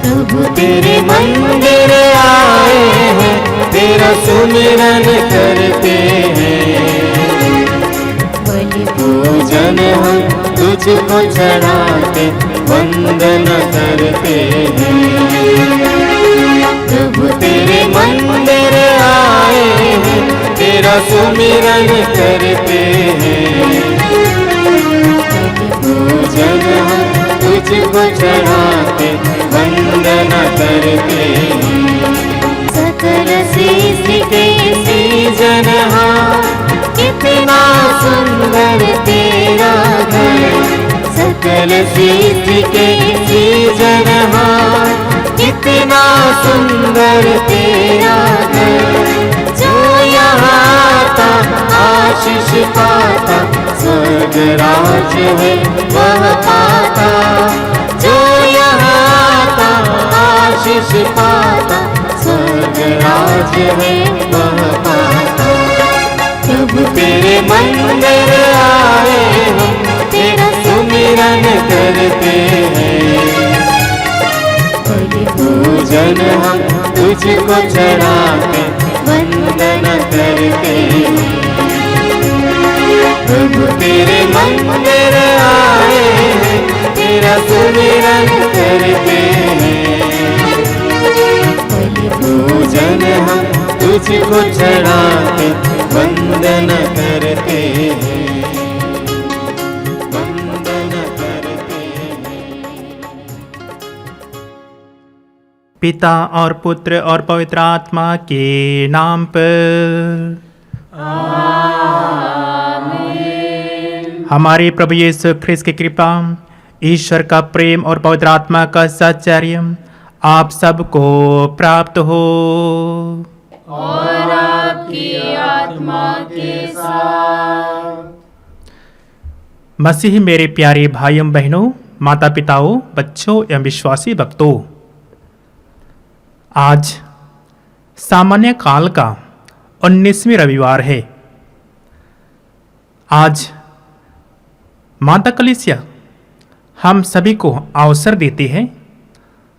प्रभु तेरे मंदिर आए हैं, तेरा सुमिरन करते हैं। बलि पूजन हम तुझको चढ़ाते, वंदन करते हैं। प्रभु तेरे मंदिर आए हैं, तेरा सुमिरन करते हैं। बलि पूजन हम तुझको चढ़ाते, वंदन करते हैं। सकल सृष्टि के सृजनहार, कितना सुंदर तेरा घर। सकल सृष्टि के सृजनहार, कितना सुंदर तेरा घर। जो यहाँ आता आशीष पाता, स्वर्ग राज है वह पाता। जो यहाँ आता आशीष पाता, स्वर्ग राज है वह पाता। प्रभु तेरे मंदिर आए हम, तेरा सुमिरन करते हैं। बलि पूजन हम तुझको चढ़ाते, वंदन करते हैं। प्रभु तेरे मंदिर आए हैं, तेरा सुमिरन करते हैं। बलि पूजन हम तुझको चढ़ाते, वंदन करते हैं, वंदन करते हैं। पिता और पुत्र और पवित्र आत्मा के नाम पर हमारे प्रभु यीशु ख्रिस्त की कृपा, ईश्वर का प्रेम और पवित्र आत्मा का साहचर्य आप सबको प्राप्त हो। और आपकी आत्मा के साथ। मसीह मेरे प्यारे भाइयों बहनों, माता पिताओं, बच्चों एवं विश्वासी भक्तों, आज सामान्य काल का 19वें रविवार है। आज माता कलीसिया हम सभी को अवसर देती है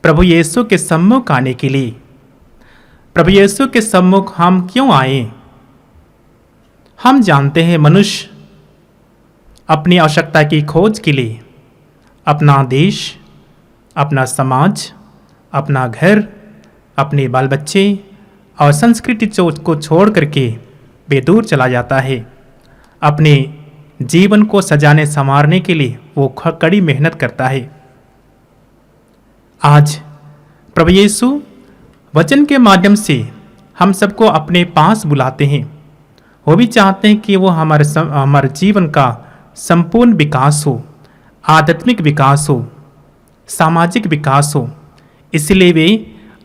प्रभु यीशु के सम्मुख आने के लिए। प्रभु यीशु के सम्मुख हम क्यों आए? हम जानते हैं मनुष्य अपनी आवश्यकता की खोज के लिए अपना देश, अपना समाज, अपना घर, अपने बाल बच्चे और संस्कृति को छोड़ करके बेदूर चला जाता है। अपने जीवन को सजाने संवारने के लिए वो कड़ी मेहनत करता है। आज प्रभु यीशु वचन के माध्यम से हम सबको अपने पास बुलाते हैं। वो भी चाहते हैं कि वो हमारे जीवन का संपूर्ण विकास हो, आध्यात्मिक विकास हो, सामाजिक विकास हो। इसलिए वे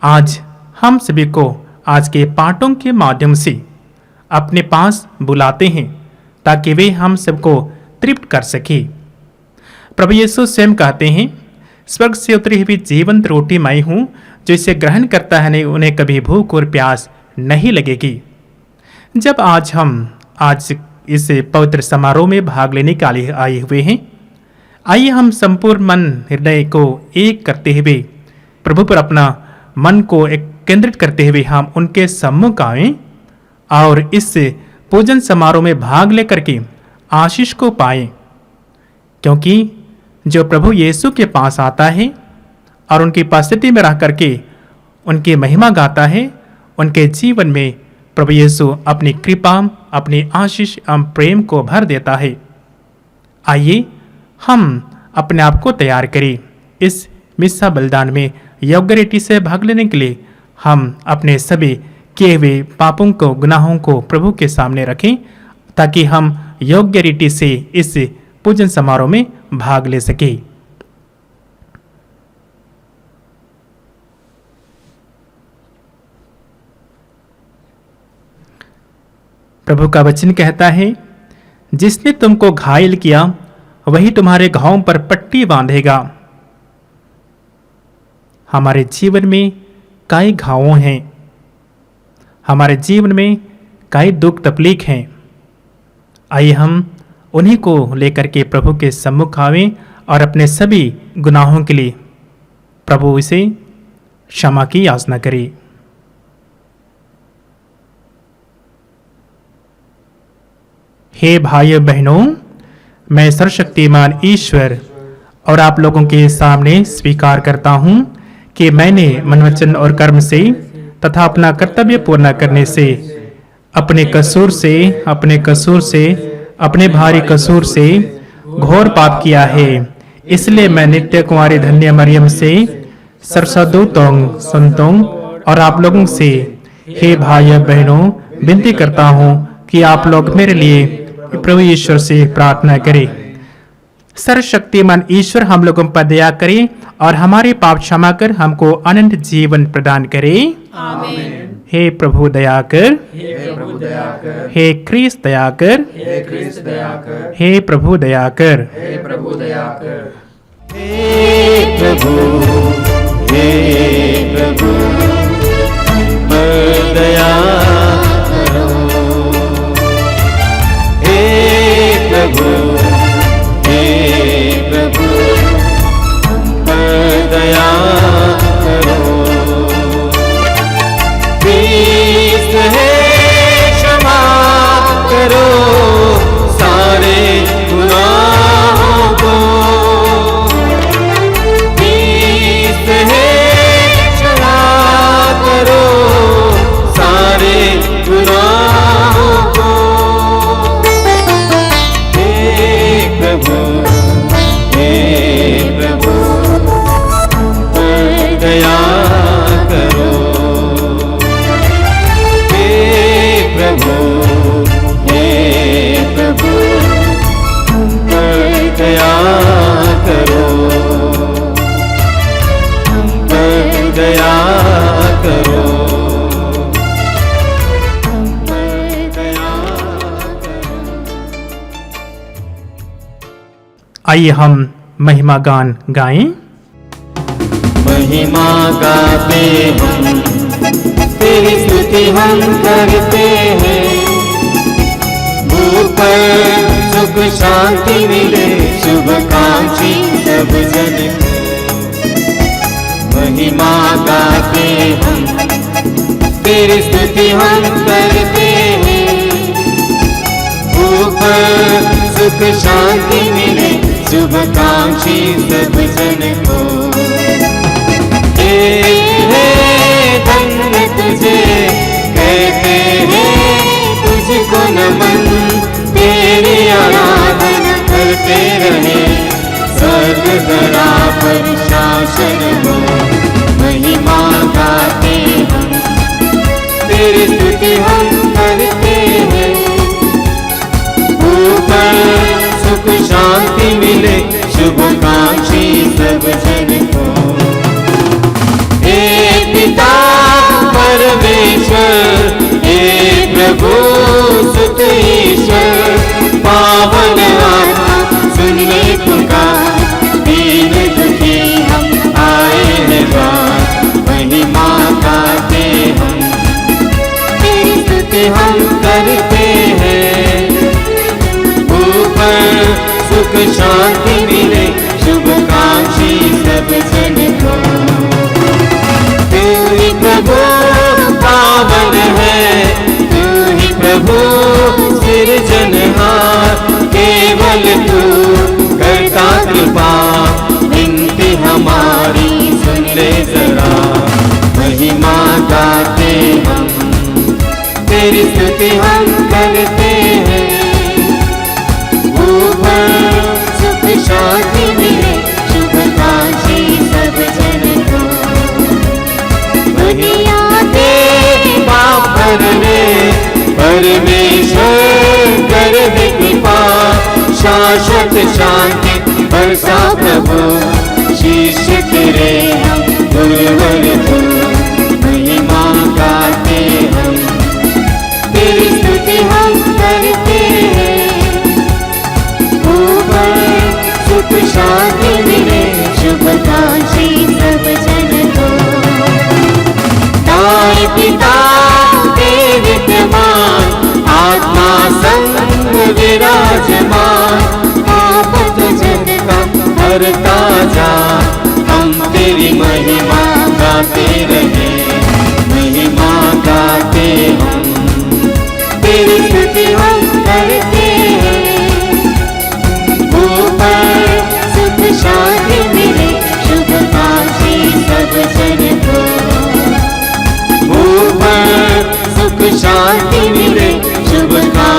आज हम सभी को आज के पाठों के माध्यम से अपने पास बुलाते हैं ताकि वे हम सबको तृप्त कर सके। प्रभु यीशु स्वयं कहते हैं, स्वर्ग से उतरी हुई जीवंत रोटी मैं हूँ, जो इसे ग्रहण करता है नहीं उन्हें कभी भूख और प्यास नहीं लगेगी। जब हम आज इस पवित्र समारोह में भाग लेने के लिए आए हुए हैं, आइए हम संपूर्ण मन हृदय को एक करते हुए प्रभु पर अपना मन को एक केंद्रित करते हुए हम उनके सम्मुख आएं और इस पूजन समारोह में भाग लेकर के आशीष को पाएं। क्योंकि जो प्रभु यीशु के पास आता है और उनकी उपस्थिति में रह करके उनकी महिमा गाता है, उनके जीवन में प्रभु यीशु अपनी कृपा, अपनी आशीष एवं प्रेम को भर देता है। आइए हम अपने आप को तैयार करें। इस मिस्सा बलिदान में योग्य रीति से भाग लेने के लिए हम अपने सभी किए हुए पापों को, गुनाहों को प्रभु के सामने रखें ताकि हम योग्य रीति से इस पूजन समारोह में भाग ले सके। प्रभु का वचन कहता है, जिसने तुमको घायल किया वही तुम्हारे घावों पर पट्टी बांधेगा। हमारे जीवन में कई घावों हैं, हमारे जीवन में कई दुख तकलीफ हैं। आइए हम उन्हीं को लेकर के प्रभु के सम्मुख आवें और अपने सभी गुनाहों के लिए प्रभु से क्षमा की याचना करें। हे भाई बहनों, मैं सर्वशक्तिमान ईश्वर और आप लोगों के सामने स्वीकार करता हूँ कि मैंने मन वचन और कर्म से तथा अपना कर्तव्य पूर्ण करने से अपने कसूर से अपने भारी कसूर से घोर पाप किया है। इसलिए मैं नित्य कुमारी धन्य मरियम से सरसदूतों संतों और आप लोगों से हे भाई बहनों विनती करता हूँ कि आप लोग मेरे लिए प्रभु ईश्वर से प्रार्थना करें। सर्वशक्तिमान ईश्वर हम लोगों पर दया करे और हमारे पाप क्षमा कर हमको अनंत जीवन प्रदान करे। आमीन। हे प्रभु दया कर, हे क्रिस्त दया कर, हे प्रभु दया कर। हे प्रभु हे प्रभु पर दया करो। हे प्रभु पर दया करो। प्रीत है क्षमा करो सारे गुनाहों को। प्रीत है क्षमा करो सारे गुनाहों को। हे प्रभु पर दया करो। प्रभु पर दया करो। पर दया करो। पर दया करो। आइए हम महिमा गान गाएं। महिमा गाते हम तेरी स्तुति हम करते हैं। ऊपर सुख शांति मिले शुभकांक्षी सब जन को। महिमा गाते हम तेरी स्तुति हम करते हैं। ऊपर सुख शांति मिले शुभकांक्षी सब जन को। धन्य तुझे कहते हैं तुझको नमन। तेरी आराधना करते रहे स्वर्ग धरा पर शासन हो। महिमा गाते हम तेरी स्तुति हम करते हैं। ऊपर सुख शांति मिले शुभकांक्षी सब जन को। पिता परमेश्वर हे प्रभु सुत ईश्वर पावन आत्मा सुन ले पुकार। दीन दुखी हम आए हैं द्वार। महिमा गाते हम तेरी स्तुति हम करते हैं। ऊपर सुख शांति मिले शुभकांक्षी सब जन को। प्रभु पावन है तू ही प्रभु सिरजनहार। केवल तू करता कृपा विनती हमारी सुन ले जरा। महिमा गाते हम तेरी स्तुति हम करते हैं। ऊपर सुख शांति मिले शुभकांक्षी सब जन को। पाप करने परमेश्वर कर दे कृपा। शाश्वत शांति बरसा प्रभु शिष्य तेरे हम गुरुवर तू। महिमा गाते हम तेरी स्तुति हम करते हैं। ऊपर सुख शांति मिले शुभकांक्षी सब जन को। पिता विद्यमान आत्मा संग विराजमान। आपत जग का हरता जा हम तेरी महिमा गा गाते रहे, महिमा गाते हम, तेरी स्तुति हम करते हैं। ऊपर सुख शांति मिले, शुभकामना सब जन को। ऊपर सुख शांति मिले, शुभकामना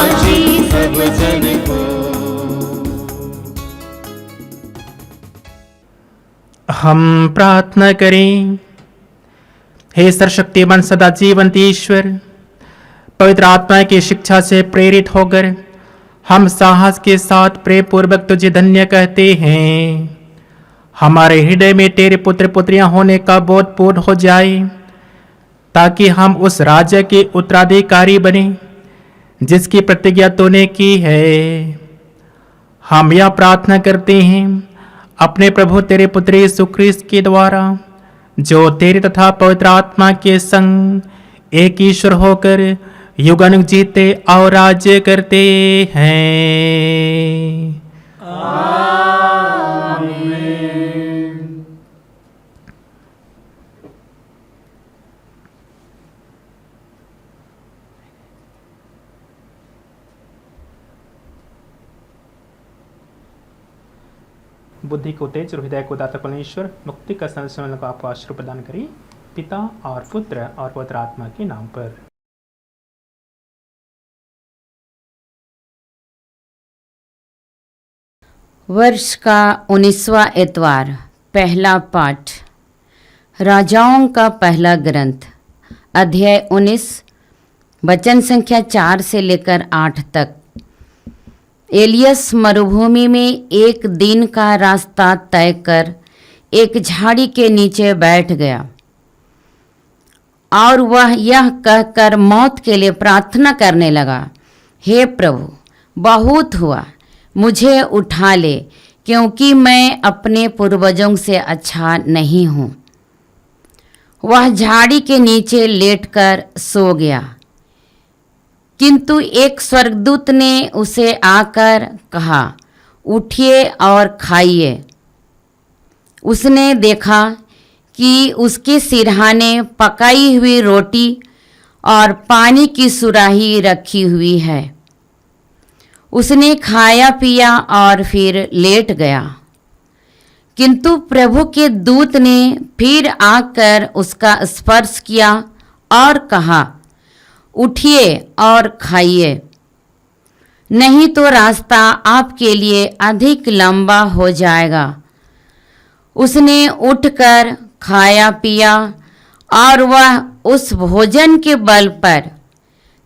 सब जन को। हम प्रार्थना करें। हे सर्वशक्तिमान सदा जीवंत ईश्वर, पवित्र आत्मा की शिक्षा से प्रेरित होकर हम साहस के साथ प्रेम पूर्वक तुझे धन्य कहते हैं। हमारे हृदय में तेरे पुत्र पुत्रियां होने का बोध पूर्ण हो जाए, ताकि हम उस राज्य के उत्तराधिकारी बने जिसकी प्रतिज्ञा तूने की है। हम यह प्रार्थना करते हैं अपने प्रभु तेरे पुत्र यीशु ख्रीस्त के द्वारा, जो तेरे तथा पवित्र आत्मा के संग एक ईश्वर होकर युगानुग जीते और राज्य करते हैं। बुद्धि को तेज और हृदय को दाता परमेश्वर मुक्ति का संस्मरण को आपको आशीर्वाद प्रदान करें, पिता और पुत्र और पवित्र आत्मा के नाम पर। वर्ष का 19वां इतवार, पहला पाठ। राजाओं का पहला ग्रंथ, अध्याय 19, वचन संख्या 4 से लेकर 8 तक। एलियस मरुभूमि में एक दिन का रास्ता तय कर एक झाड़ी के नीचे बैठ गया और वह यह कहकर मौत के लिए प्रार्थना करने लगा, हे प्रभु, बहुत हुआ, मुझे उठा ले, क्योंकि मैं अपने पूर्वजों से अच्छा नहीं हूँ। वह झाड़ी के नीचे लेटकर सो गया, किंतु एक स्वर्गदूत ने उसे आकर कहा, उठिए और खाइए। उसने देखा कि उसके सिरहाने पकाई हुई रोटी और पानी की सुराही रखी हुई है। उसने खाया पिया और फिर लेट गया। किंतु प्रभु के दूत ने फिर आकर उसका स्पर्श किया और कहा, उठिए और खाइए, नहीं तो रास्ता आपके लिए अधिक लंबा हो जाएगा। उसने उठकर खाया पिया और वह उस भोजन के बल पर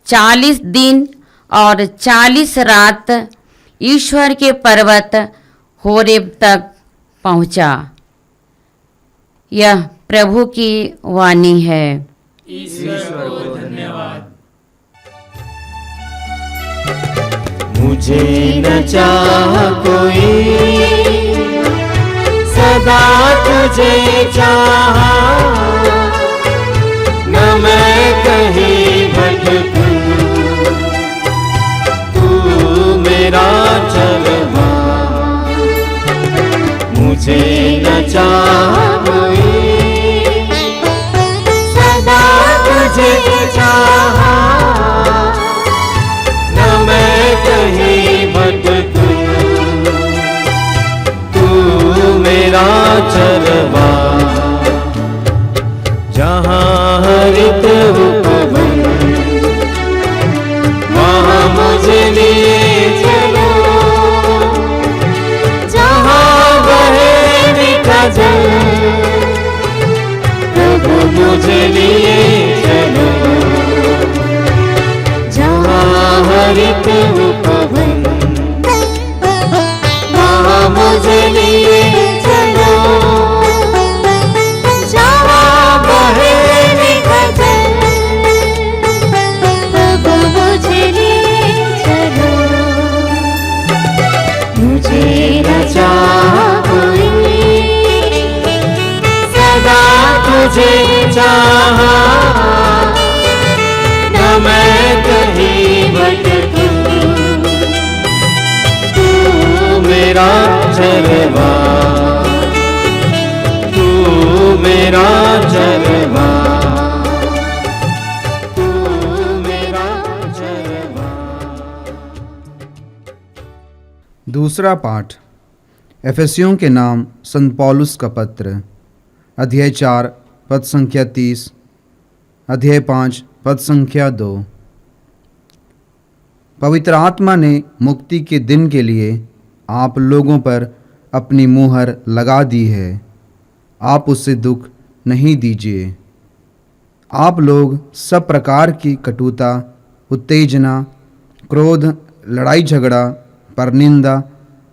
40 दिन और 40 रात ईश्वर के पर्वत होरेब तक पहुंचा। यह प्रभु की वाणी है। ईश्वर को धन्यवाद। मुझे न चाह कोई, सदा तुझे चाहा, न मैं कहीं भटकूं, तू मेरा चरवा। मुझे न चाह कोई, सदा तुझे चाहा, न मैं कहीं भटकूं, तू मेरा चरवा। जहाँ हरित उपवन, वहाँ मुझे लिए चलो, जहाँ बहे मीठा जल, प्रभु मुझे लिए चलो। जहाँ हरित उपवन, वहाँ मुझे लिए चलो, जहाँ बहे मीठा जल, प्रभु मुझे लिए चलो। मुझे न चाह कोई, सदा तुझे चाहा, न मैं कहीं भटकूं, तू मेरा चरवा, तू मेरा चरवा। दूसरा पाठ एफेसियों के नाम संत पौलुस का पत्र, अध्याय 4 पद संख्या 30, अध्याय 5 पद संख्या 2। पवित्र आत्मा ने मुक्ति के दिन के लिए आप लोगों पर अपनी मुहर लगा दी है। आप उससे दुख नहीं दीजिए। आप लोग सब प्रकार की कटुता, उत्तेजना, क्रोध, लड़ाई झगड़ा, परनिंदा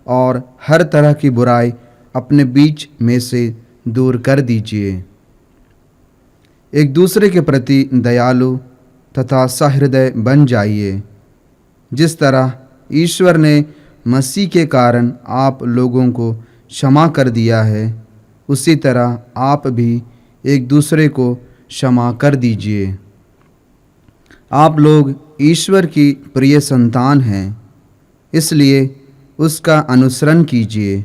और हर तरह की बुराई अपने बीच में से दूर कर दीजिए। एक दूसरे के प्रति दयालु तथा सहृदय बन जाइए। जिस तरह ईश्वर ने मसीह के कारण आप लोगों को क्षमा कर दिया है, उसी तरह आप भी एक दूसरे को क्षमा कर दीजिए। आप लोग ईश्वर की प्रिय संतान हैं, इसलिए उसका अनुसरण कीजिए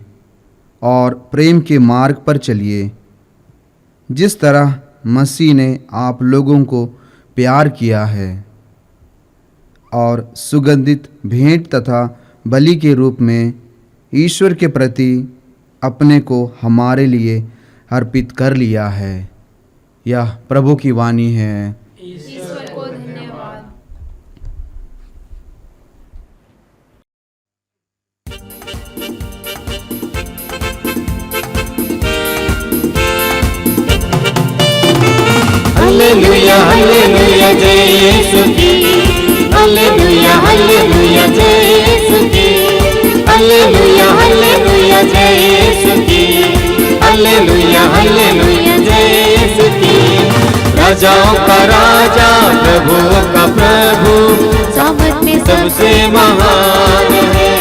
और प्रेम के मार्ग पर चलिए, जिस तरह मसीह ने आप लोगों को प्यार किया है और सुगंधित भेंट तथा बलि के रूप में ईश्वर के प्रति अपने को हमारे लिए अर्पित कर लिया है। यह प्रभु की वाणी है। ईश्वर को धन्यवाद। हालेलुया हालेलुया जय यीशु की, हालेलुया हालेलुया जय यीशु की, हालेलुया हालेलुया जय यीशु की, हालेलुया हालेलुया जय यीशु की। राजाओं का राजा, प्रभुओं का प्रभु, सामर्थ में सबसे महान है।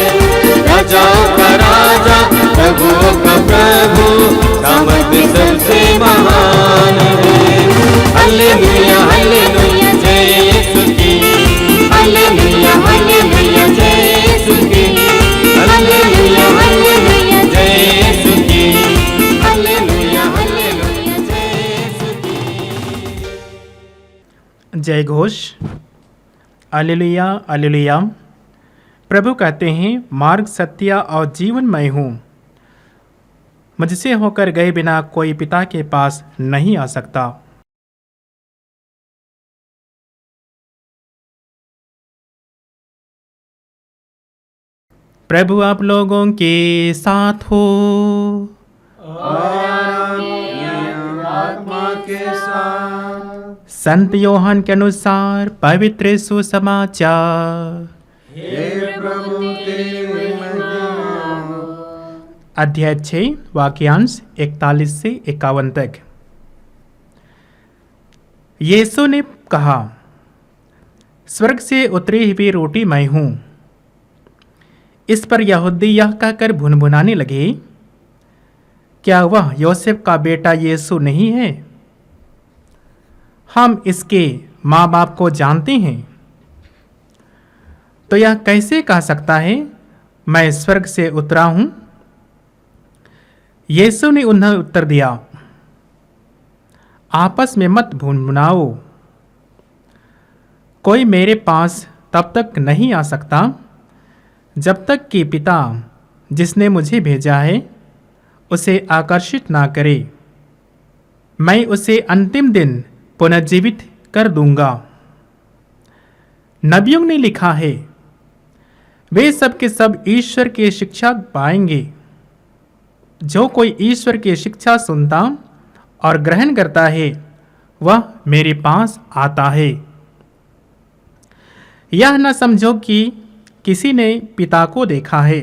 राजाओं का राजा, प्रभुओं का प्रभु, सामर्थ में सबसे महान है। हालेलुया हालेलुया जय यीशु की, हालेलुया हालेलुया जय यीशु की, हालेलुया हालेलुया जय यीशु की, हालेलुया हालेलुया जय यीशु की। जय घोष। Hallelujah hallelujah. प्रभु कहते हैं, मार्ग, सत्य और जीवन मैं हूँ। मुझसे होकर गए बिना कोई पिता के पास नहीं आ सकता। प्रभु आप लोगों के साथ हो। आत्मा के साथ। संत योहन के अनुसार पवित्र सुसमाचार। हे प्रभु तेरी महिमा। अध्याय 6 वाक्यांश 41 से 51 तक। यीशु ने कहा, स्वर्ग से उतरी हुई रोटी मैं हूँ। इस पर यहूदी यह कहकर भुनभुनाने लगे, क्या वह योसेफ का बेटा यीशु नहीं है? हम इसके माँ बाप को जानते हैं। तो यह कैसे कह सकता है, मैं स्वर्ग से उतरा हूँ? यीशु ने उन्हें उत्तर दिया, आपस में मत भुनभुनाओ। कोई मेरे पास तब तक नहीं आ सकता जब तक कि पिता जिसने मुझे भेजा है उसे आकर्षित ना करे। मैं उसे अंतिम दिन पुनर्जीवित कर दूंगा। नबियों ने लिखा है, वे सब के सब ईश्वर की शिक्षा पाएंगे। जो कोई ईश्वर की शिक्षा सुनता और ग्रहण करता है, वह मेरे पास आता है। यह न समझो कि किसी ने पिता को देखा है।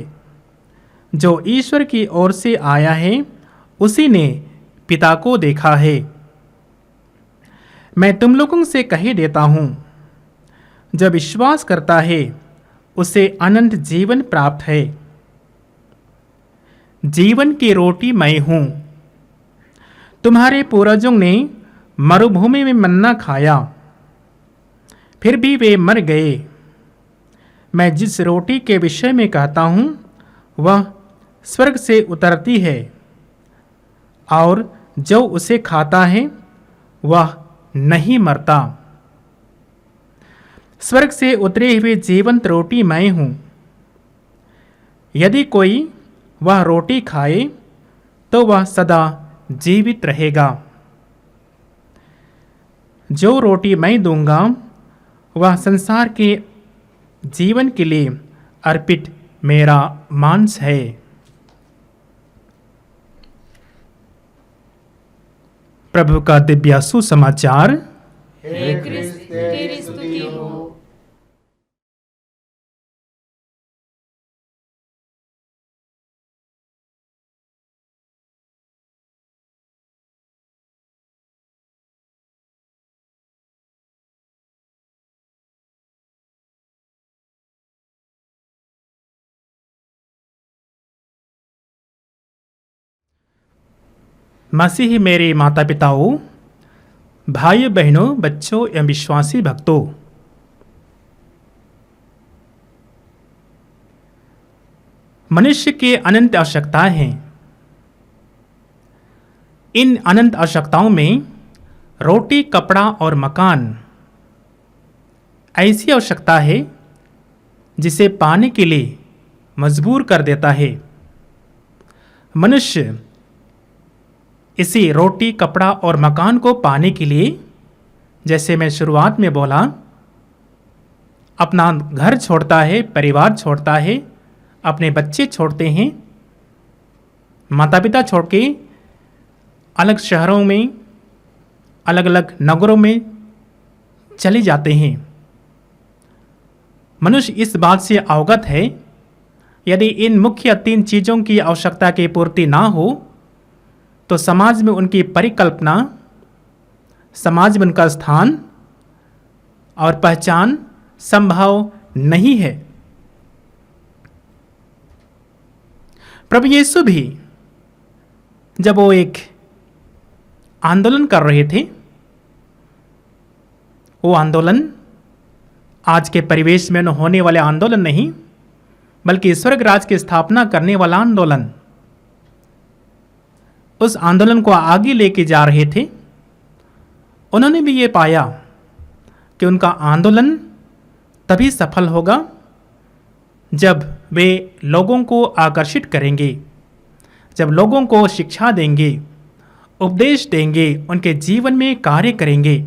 जो ईश्वर की ओर से आया है, उसी ने पिता को देखा है। मैं तुम लोगों से कह देता हूँ, जो विश्वास करता है उसे अनंत जीवन प्राप्त है। जीवन की रोटी मैं हूँ। तुम्हारे पूर्वजों ने मरुभूमि में मन्ना खाया, फिर भी वे मर गए। मैं जिस रोटी के विषय में कहता हूँ, वह स्वर्ग से उतरती है, और जो उसे खाता है वह नहीं मरता। स्वर्ग से उतरी हुई जीवंत रोटी मैं हूँ। यदि कोई वह रोटी खाए तो वह सदा जीवित रहेगा। जो रोटी मैं दूंगा वह संसार के जीवन के लिए अर्पित मेरा मांस है। प्रभु का दिव्य सुसमाचार। हे क्रिस्त तेरी स्तुति हो। मसीह मेरे माता पिताओं, भाइयों बहनों, बच्चों एवं विश्वासी भक्तों, मनुष्य के अनंत आवश्यकताएं हैं। इन अनंत आवश्यकताओं में रोटी, कपड़ा और मकान ऐसी आवश्यकता है जिसे पाने के लिए मजबूर कर देता है। मनुष्य इसी रोटी, कपड़ा और मकान को पाने के लिए, जैसे मैं शुरुआत में बोला, अपना घर छोड़ता है, परिवार छोड़ता है, अपने बच्चे छोड़ते हैं, माता पिता छोड़ के अलग शहरों में, अलग अलग नगरों में चले जाते हैं। मनुष्य इस बात से अवगत है, यदि इन मुख्य 3 चीज़ों की आवश्यकता की पूर्ति ना हो तो समाज में उनकी परिकल्पना, समाज में उनका स्थान और पहचान संभव नहीं है। प्रभु यीशु भी जब वो एक आंदोलन कर रहे थे, वो आंदोलन आज के परिवेश में होने वाले आंदोलन नहीं, बल्कि स्वर्ग राज की स्थापना करने वाला आंदोलन, उस आंदोलन को आगे लेके जा रहे थे। उन्होंने भी ये पाया कि उनका आंदोलन तभी सफल होगा जब वे लोगों को आकर्षित करेंगे, जब लोगों को शिक्षा देंगे, उपदेश देंगे, उनके जीवन में कार्य करेंगे।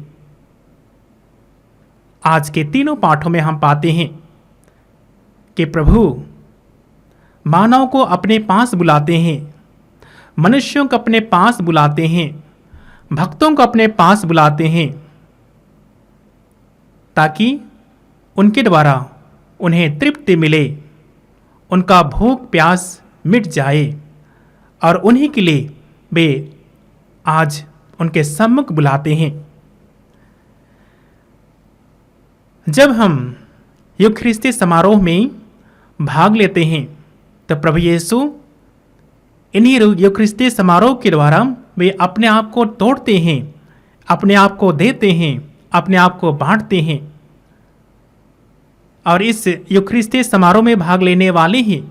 आज के तीनों पाठों में हम पाते हैं कि प्रभु मानव को अपने पास बुलाते हैं, मनुष्यों को अपने पास बुलाते हैं, भक्तों को अपने पास बुलाते हैं, ताकि उनके द्वारा उन्हें तृप्ति मिले, उनका भूख प्यास मिट जाए और उन्हीं के लिए वे आज उनके सम्मुख बुलाते हैं। जब हम यूखरिस्ती समारोह में भाग लेते हैं तो प्रभु यीशु इन्हीं यूखरिस्ती समारोह के द्वारा वे अपने आप को तोड़ते हैं, अपने आप को देते हैं, अपने आप को बांटते हैं। और इस यूखरिस्ती समारोह में भाग लेने वाले ही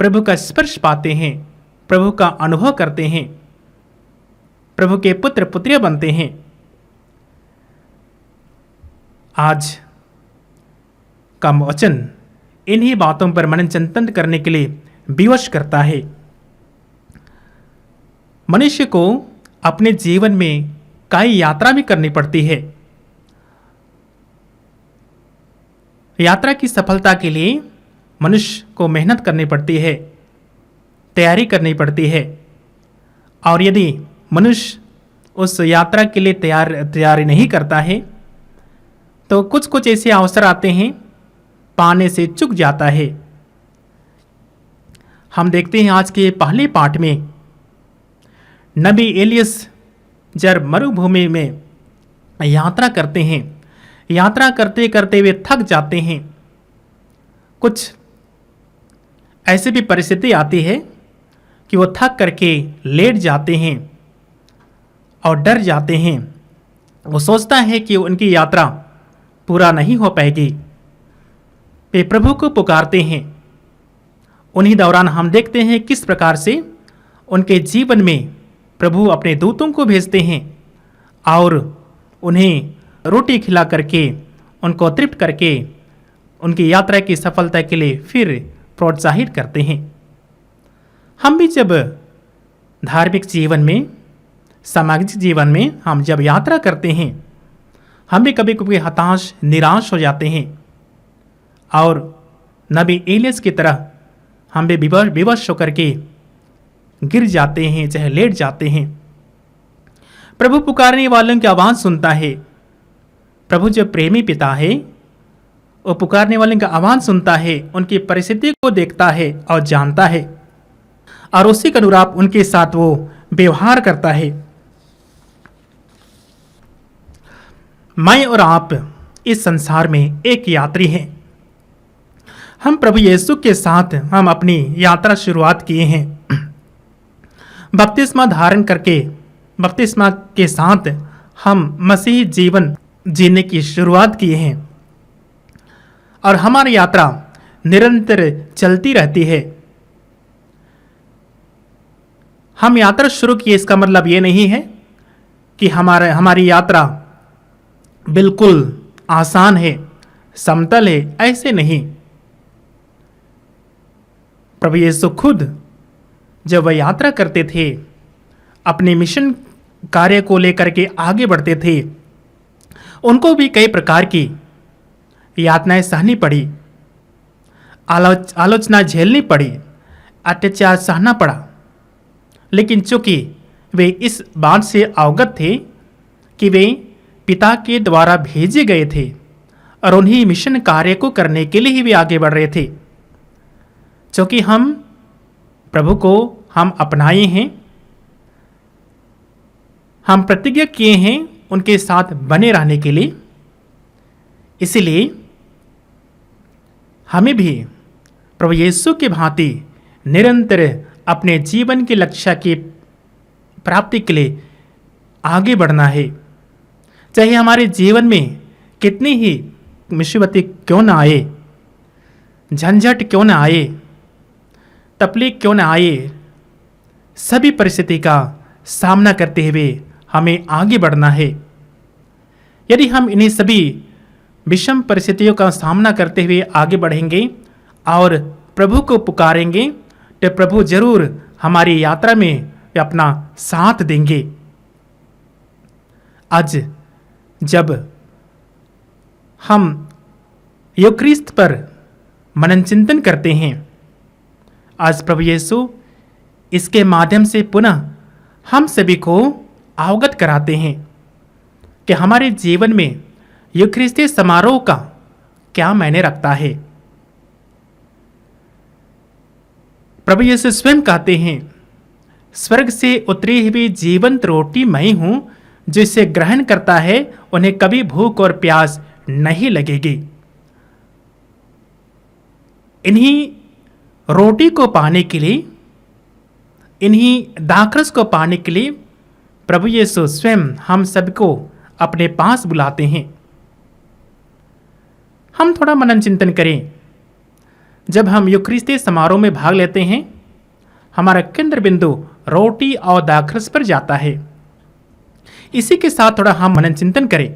प्रभु का स्पर्श पाते हैं, प्रभु का अनुभव करते हैं, प्रभु के पुत्र पुत्रियां बनते हैं। आज का वचन इन्हीं बातों पर मनन चिंतन करने के लिए विवश करता है। मनुष्य को अपने जीवन में कई यात्रा भी करनी पड़ती है। यात्रा की सफलता के लिए मनुष्य को मेहनत करनी पड़ती है, तैयारी करनी पड़ती है। और यदि मनुष्य उस यात्रा के लिए तैयारी नहीं करता है तो कुछ कुछ ऐसे अवसर आते हैं, पाने से चूक जाता है। हम देखते हैं आज के पहले पाठ में नबी एलियस जब मरुभूमि में यात्रा करते हैं, यात्रा करते करते वे थक जाते हैं। कुछ ऐसी भी परिस्थिति आती है कि वो थक करके लेट जाते हैं और डर जाते हैं। वो सोचता है कि उनकी यात्रा पूरा नहीं हो पाएगी। वे प्रभु को पुकारते हैं। उन्हीं दौरान हम देखते हैं किस प्रकार से उनके जीवन में प्रभु अपने दूतों को भेजते हैं और उन्हें रोटी खिला करके, उनको तृप्त करके उनकी यात्रा की सफलता के लिए फिर प्रोत्साहित करते हैं। हम भी जब धार्मिक जीवन में, सामाजिक जीवन में हम जब यात्रा करते हैं, हम भी कभी कभी हताश, निराश हो जाते हैं और नबी एलियस की तरह हम भी विवश होकर के गिर जाते हैं, चाहे लेट जाते हैं। प्रभु पुकारने वालों की आवाज़ सुनता है। प्रभु जो प्रेमी पिता है, वो पुकारने वालों की आवाज़ सुनता है, उनकी परिस्थिति को देखता है और जानता है, और उसी के अनुरूप उनके साथ वो व्यवहार करता है। मैं और आप इस संसार में एक यात्री हैं। हम प्रभु यीशु के साथ हम अपनी यात्रा शुरुआत किए हैं। बपतिस्मा धारण करके, बपतिस्मा के साथ हम मसीही जीवन जीने की शुरुआत किए हैं और हमारी यात्रा निरंतर चलती रहती है। हम यात्रा शुरू किए, इसका मतलब ये नहीं है कि हमारी यात्रा बिल्कुल आसान है, समतल है, ऐसे नहीं। प्रभु यीशु खुद जब वह यात्रा करते थे, अपने मिशन कार्य को लेकर के आगे बढ़ते थे, उनको भी कई प्रकार की यातनाएं सहनी पड़ी, आलोचना झेलनी पड़ी, अत्याचार सहना पड़ा। लेकिन चूंकि वे इस बात से अवगत थे कि वे पिता के द्वारा भेजे गए थे और उन्हीं मिशन कार्य को करने के लिए ही वे आगे बढ़ रहे थे। क्योंकि हम प्रभु को हम अपनाए हैं, हम प्रतिज्ञा किए हैं उनके साथ बने रहने के लिए, इसलिए हमें भी प्रभु यीशु की भांति निरंतर अपने जीवन के लक्ष्य की प्राप्ति के लिए आगे बढ़ना है। चाहे हमारे जीवन में कितनी ही मुसीबतें क्यों ना आए, झंझट क्यों ना आए, तकलीफ क्यों ना आए, सभी परिस्थिति का सामना करते हुए हमें आगे बढ़ना है। यदि हम इन्हीं सभी विषम परिस्थितियों का सामना करते हुए आगे बढ़ेंगे और प्रभु को पुकारेंगे, तो प्रभु जरूर हमारी यात्रा में अपना साथ देंगे। आज जब हम यूक्रिस्त पर मनन चिंतन करते हैं, आज प्रभु यीशु इसके माध्यम से पुनः हम सभी को अवगत कराते हैं कि हमारे जीवन में यूक्रिस्तीय समारोह का क्या मायने रखता है। प्रभु यीशु स्वयं कहते हैं, स्वर्ग से उतरी हुई जीवंत रोटी मैं हूं, जो इसे ग्रहण करता है उन्हें कभी भूख और प्यास नहीं लगेगी। इन्हीं रोटी को पाने के लिए, इन्हीं दाखरस को पाने के लिए प्रभु यीशु स्वयं हम सबको अपने पास बुलाते हैं। हम थोड़ा मनन चिंतन करें। जब हम यूक्रिस्तीय समारोह में भाग लेते हैं, हमारा केंद्र बिंदु रोटी और दाखरस पर जाता है। इसी के साथ थोड़ा हम मनन चिंतन करें।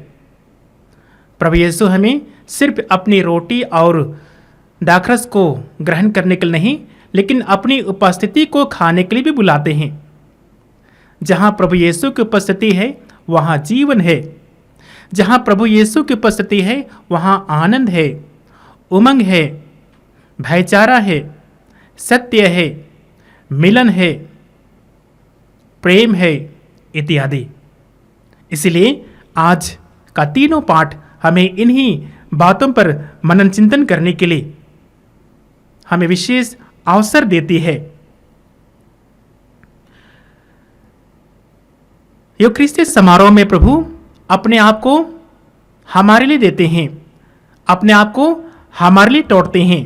प्रभु यीशु हमें सिर्फ अपनी रोटी और दाखरस को ग्रहण करने के लिए नहीं, लेकिन अपनी उपस्थिति को खाने के लिए भी बुलाते हैं। जहाँ प्रभु यीशु की उपस्थिति है वहाँ जीवन है। जहाँ प्रभु यीशु की उपस्थिति है वहाँ आनंद है, उमंग है, भाईचारा है, सत्य है, मिलन है, प्रेम है इत्यादि। इसलिए आज का तीनों पाठ हमें इन्हीं बातों पर मनन चिंतन करने के लिए हमें विशेष अवसर देती है। यूक्रिस्तीय समारोह में प्रभु अपने आप को हमारे लिए देते हैं, अपने आप को हमारे लिए तोड़ते हैं।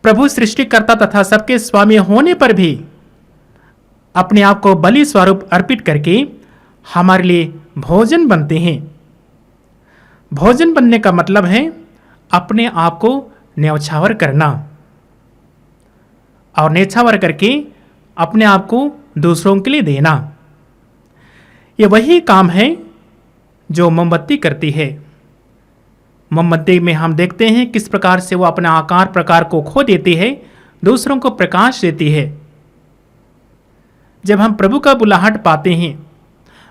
प्रभु सृष्टिकर्ता तथा सबके स्वामी होने पर भी अपने आप को बलि स्वरूप अर्पित करके हमारे लिए भोजन बनते हैं। भोजन बनने का मतलब है अपने आप को न्यौछावर करना, और न्यौछावर करके अपने आप को दूसरों के लिए देना। यह वही काम है जो मोमबत्ती करती है। मोमबत्ती में हम देखते हैं किस प्रकार से वो अपना आकार प्रकार को खो देती है, दूसरों को प्रकाश देती है। जब हम प्रभु का बुलाहट पाते हैं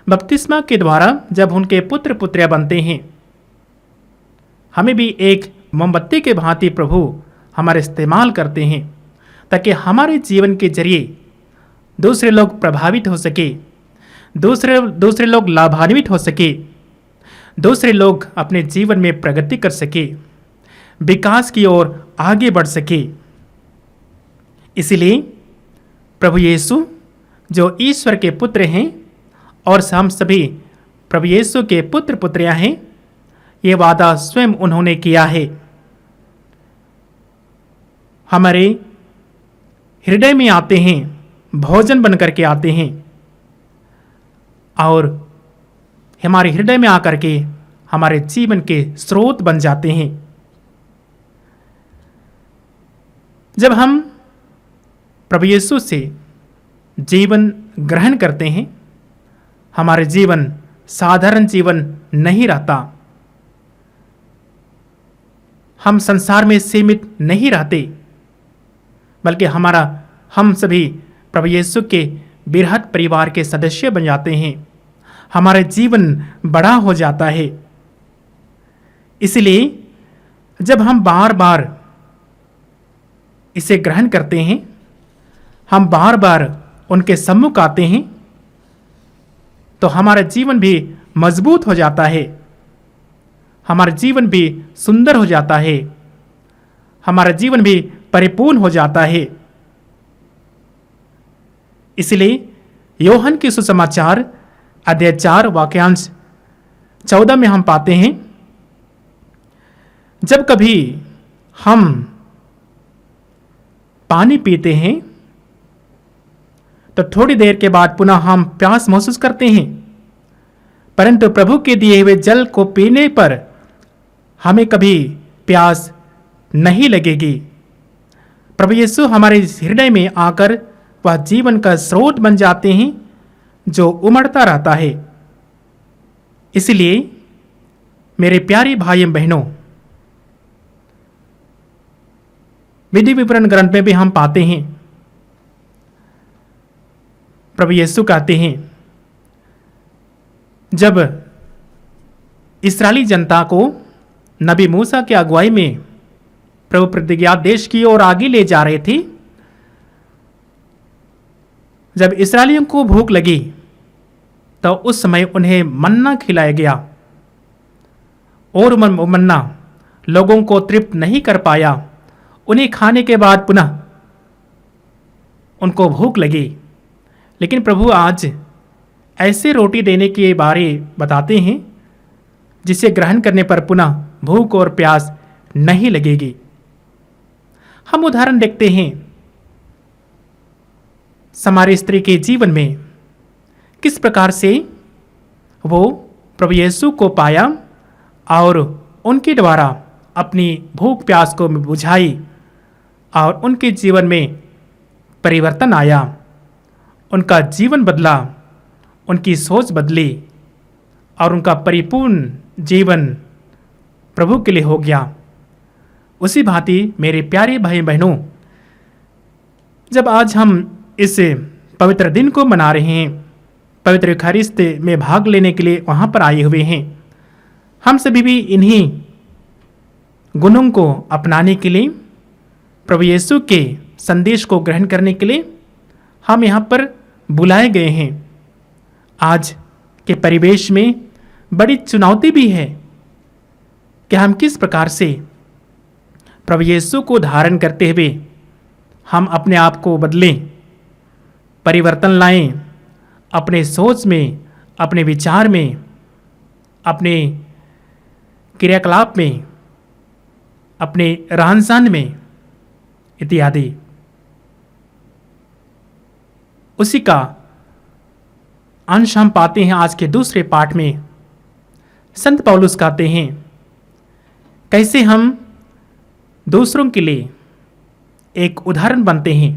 बपतिस्मा के द्वारा, जब उनके पुत्र पुत्रियां बनते हैं, हमें भी एक मोमबत्ती के भांति प्रभु हमारे इस्तेमाल करते हैं ताकि हमारे जीवन के जरिए दूसरे लोग प्रभावित हो सके, दूसरे लोग लाभान्वित हो सके, दूसरे लोग अपने जीवन में प्रगति कर सके, विकास की ओर आगे बढ़ सके। इसलिए प्रभु यीशु जो ईश्वर के पुत्र हैं और हम सभी प्रभु यीशु के पुत्र पुत्रियां हैं, ये वादा स्वयं उन्होंने किया है। हमारे हृदय में आते हैं, भोजन बन करके आते हैं और हमारे हृदय में आकर के हमारे जीवन के स्रोत बन जाते हैं। जब हम प्रभु यीशु से जीवन ग्रहण करते हैं, हमारे जीवन साधारण जीवन नहीं रहता, हम संसार में सीमित नहीं रहते, बल्कि हम सभी प्रभु यीशु के बृहत् परिवार के सदस्य बन जाते हैं। हमारा जीवन बड़ा हो जाता है। इसलिए जब हम बार बार इसे ग्रहण करते हैं, हम बार बार उनके सम्मुख आते हैं, तो हमारा जीवन भी मजबूत हो जाता है, हमारा जीवन भी सुंदर हो जाता है, हमारा जीवन भी परिपूर्ण हो जाता है। इसलिए योहन के सुसमाचार अध्याय 4 वाक्यांश 14 में हम पाते हैं, जब कभी हम पानी पीते हैं तो थोड़ी देर के बाद पुनः हम प्यास महसूस करते हैं, परंतु प्रभु के दिए हुए जल को पीने पर हमें कभी प्यास नहीं लगेगी। प्रभु यीशु हमारे हृदय में आकर वह जीवन का स्रोत बन जाते हैं जो उमड़ता रहता है। इसलिए मेरे प्यारे भाई बहनों, विधि विवरण ग्रंथ में भी हम पाते हैं, प्रभु यीशु कहते हैं, जब इस्राएली जनता को नबी मूसा की अगुवाई में प्रभु प्रतिज्ञा देश की ओर आगे ले जा रहे थे, जब इस्राएलियों को भूख लगी तो उस समय उन्हें मन्ना खिलाया गया और मन्ना लोगों को तृप्त नहीं कर पाया। उन्हें खाने के बाद पुनः उनको भूख लगी, लेकिन प्रभु आज ऐसे रोटी देने के बारे बताते हैं जिसे ग्रहण करने पर पुनः भूख और प्यास नहीं लगेगी। हम उदाहरण देखते हैं समारी स्त्री के जीवन में, किस प्रकार से वो प्रभु यीशु को पाया और उनके द्वारा अपनी भूख प्यास को बुझाई और उनके जीवन में परिवर्तन आया, उनका जीवन बदला, उनकी सोच बदली और उनका परिपूर्ण जीवन प्रभु के लिए हो गया। उसी भांति मेरे प्यारे भाई बहनों, जब आज हम इस पवित्र दिन को मना रहे हैं, पवित्र यूखारिस्ट में भाग लेने के लिए वहाँ पर आए हुए हैं, हम सभी भी इन्हीं गुणों को अपनाने के लिए, प्रभु यीशु के संदेश को ग्रहण करने के लिए हम यहाँ पर बुलाए गए हैं। आज के परिवेश में बड़ी चुनौती भी है कि हम किस प्रकार से प्रभु यीशु को धारण करते हुए हम अपने आप को बदलें, परिवर्तन लाएं, अपने सोच में, अपने विचार में, अपने क्रियाकलाप में, अपने रहन सहन में इत्यादि। उसी का अंश हम पाते हैं आज के दूसरे पाठ में। संत पौलुस कहते हैं कैसे हम दूसरों के लिए एक उदाहरण बनते हैं।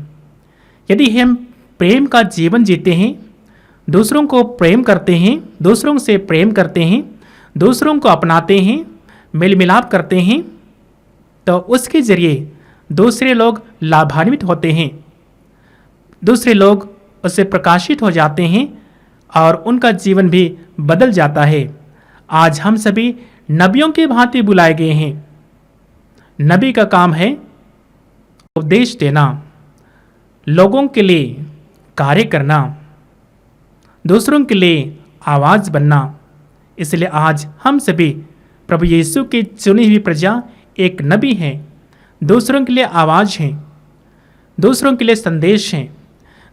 यदि हम प्रेम का जीवन जीते हैं, दूसरों को प्रेम करते हैं, दूसरों से प्रेम करते हैं, दूसरों को अपनाते हैं, मेल मिलाप करते हैं तो उसके जरिए दूसरे लोग लाभान्वित होते हैं, दूसरे लोग उससे प्रकाशित हो जाते हैं और उनका जीवन भी बदल जाता है। आज हम सभी नबियों की भांति बुलाए गए हैं। नबी का काम है उपदेश देना, लोगों के लिए कार्य करना, दूसरों के लिए आवाज़ बनना। इसलिए आज हम सभी प्रभु यीशु की चुनी हुई प्रजा एक नबी हैं, दूसरों के लिए आवाज़ हैं, दूसरों के लिए संदेश हैं,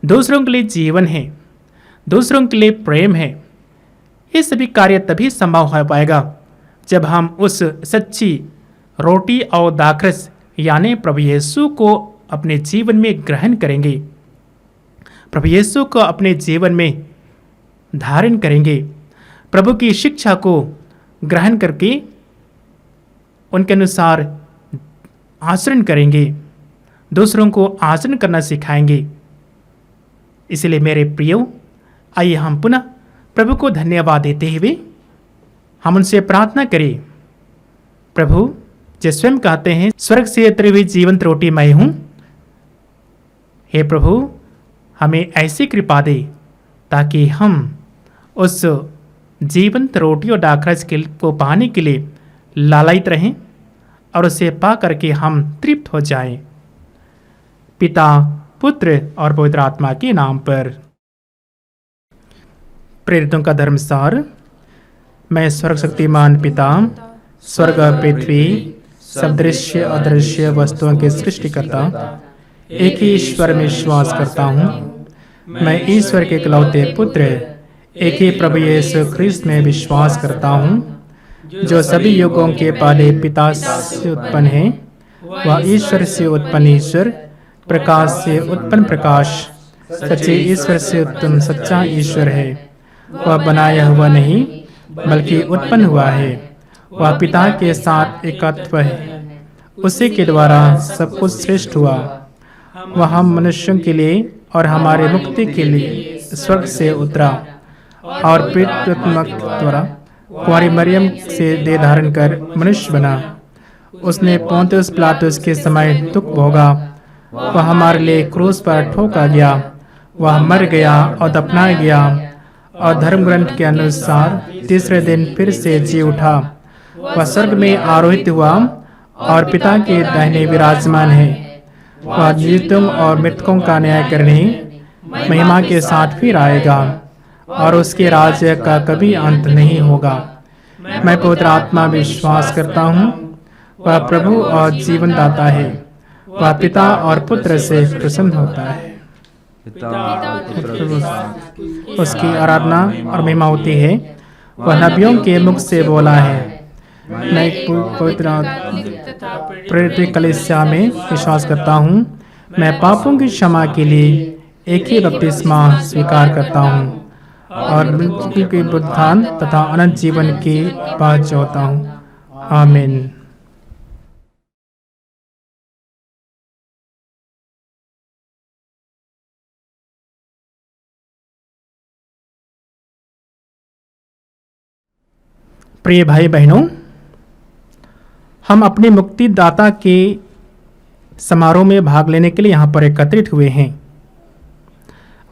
दूसरों के लिए जीवन है, दूसरों के लिए प्रेम है। ये सभी कार्य तभी संभव हो पाएगा जब हम उस सच्ची रोटी और दाखरस यानी प्रभु यीशु को अपने जीवन में ग्रहण करेंगे, प्रभु यीशु को अपने जीवन में धारण करेंगे, प्रभु की शिक्षा को ग्रहण करके उनके अनुसार आचरण करेंगे, दूसरों को आचरण करना सिखाएंगे। इसलिए मेरे प्रियो, आइए हम पुनः प्रभु को धन्यवाद देते हुए हम उनसे प्रार्थना करें। प्रभु जो स्वयं कहते हैं स्वर्ग से उतरी हुई जीवंत रोटी मैं हूँ, हे प्रभु हमें ऐसी कृपा दे ताकि हम उस जीवंत रोटी और दाखरस को पाने के लिए लालायित रहें और उसे पा करके हम तृप्त हो जाएं। पिता, पुत्र और पवित्र आत्मा के नाम पर। प्रेरितों का धर्मसार। मैं स्वर्ग शक्तिमान पिता, स्वर्ग और पृथ्वी सब दृश्य अदृश्य वस्तुओं के सृष्टिकर्ता एक ही ईश्वर में विश्वास करता हूँ। मैं ईश्वर के इकलौते पुत्र एक ही प्रभु यीशु ख्रिस्त में विश्वास करता हूँ, जो सभी युगों के पहले पिता से उत्पन्न है। वह ईश्वर से उत्पन्न ईश्वर, प्रकाश से उत्पन्न प्रकाश, सच्चे ईश्वर से उत्पन्न सच्चा ईश्वर है। वह बनाया हुआ नहीं बल्कि उत्पन्न हुआ है। वह पिता के साथ एकत्व है, उसी के द्वारा सब कुछ श्रेष्ठ हुआ। वह हम मनुष्यों के लिए और हमारे मुक्ति के लिए स्वर्ग से उतरा और पृथ्वी द्वारा कुंवारी मरियम से देह धारण कर मनुष्य बना। उसने पोंतियुस पिलातुस के समय दुख भोगा। वह हमारे लिए क्रूस पर ठोका गया। वह मर गया और दफनाया गया और धर्म ग्रंथ के अनुसार तीसरे दिन फिर से जी उठा। वह स्वर्ग में आरोहित हुआ और पिता के दाहिने विराजमान है। वह जीवितों और मृतकों का न्याय करने महिमा के साथ फिर आएगा और उसके राज्य का कभी अंत नहीं होगा। मैं पवित्र आत्मा विश्वास करता हूँ। वह प्रभु और जीवन दाता है। वह पिता और पुत्र से प्रसन्न होता है। उसकी आराधना और महिमा होती है। वह नबियों के मुख से बोला है। मैं एक पवित्र प्रेरित कलीसिया में विश्वास करता हूँ। मैं पापों की क्षमा के लिए एक ही बपतिस्मा स्वीकार करता हूँ और मृत्यु के पुनरुत्थान तथा अनंत जीवन की बात चाहता हूँ। आमीन। प्रिय भाई बहनों, हम अपने मुक्तिदाता के समारोह में भाग लेने के लिए यहाँ पर एकत्रित हुए हैं।